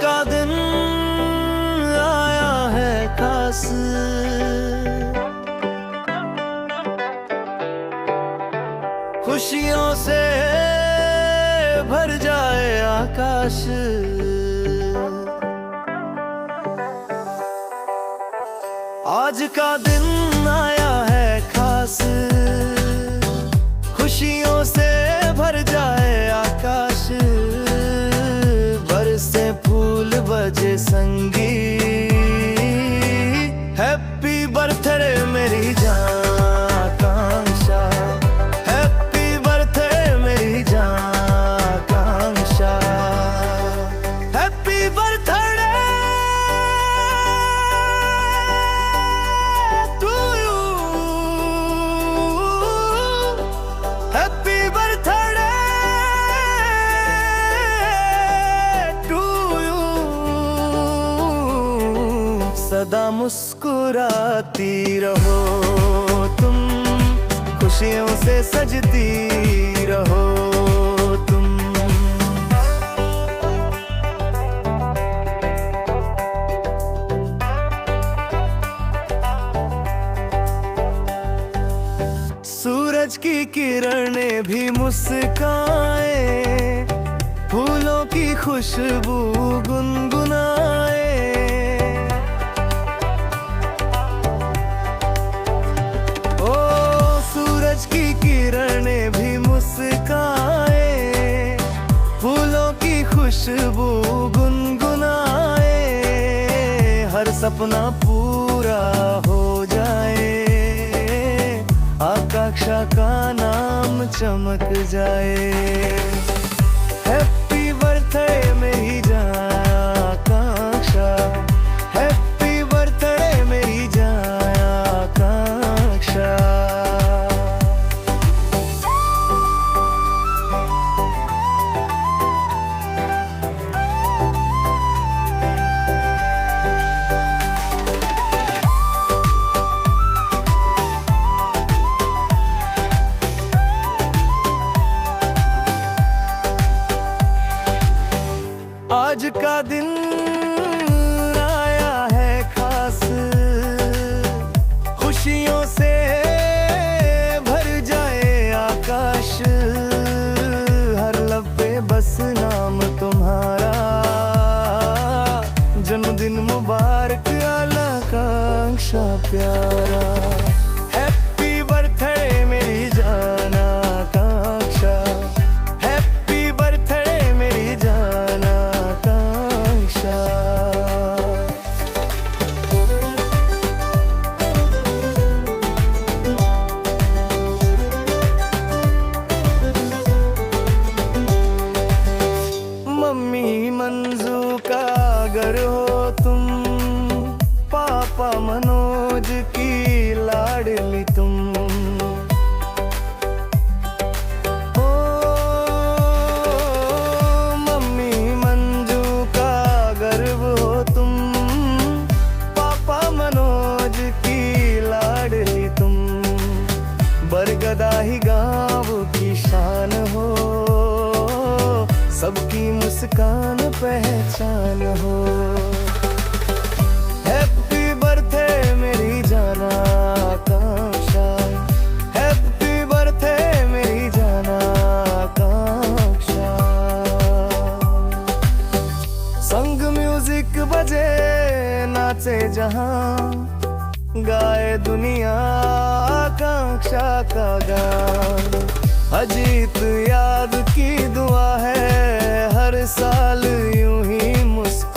का दिन आया है खास, खुशियों से भर जाए आकाश। आज का दिन आया है खास, खुशियों से भर जाए आकाश। बरसे फूल बजे संगीत, हैप्पी बर्थडे मेरी जान आकांक्षा, हैप्पी बर्थडे मेरी जान Akanksha, happy birthday to you, happy birthday to you. सदा मुस्कुराती रहो तुम, खुशियों से सजती रहो तुम। सूरज की किरणें भी मुस्काए, फूलों की खुशबू गुनगुनाए। सूरज की किरणें भी मुस्काए, फूलों की खुशबू गुनगुनाए। हर सपना पूरा हो जाए, आकांक्षा का नाम चमक जाए। हैप्पी बर्थडे मेरी जान आकांक्षा, हैप्पी बर्थडे मेरी जान आकांक्षा। आज का दिन आया है खास, खुशियों से भर जाए आकाश। हर लब पे बस नाम तुम्हारा, जन्मदिन मुबारक आकांक्षा प्यारा। हैप्पी बर्थडे मेरी जान आकांक्षा, हैप्पी बर्थडे मेरी जान आकांक्षा। मम्मी मंजू का घर हो तुम, पापा मनोज की लाडली तुम। ओ मम्मी मंजू का गर्व हो तुम, पापा मनोज की लाडली तुम। बरगदा ही गाँव की शान हो, सबकी मुस्कान पहचान हो। हैप्पी बर्थडे मेरी जान आकांक्षा, हैप्पी बर्थडे मेरी जान आकांक्षा। संग म्यूजिक बजे नाचे जहां, गाए दुनिया आकांक्षा का गान। अजीत याद की दुआ है, हर साल यूं ही मुस्कुरा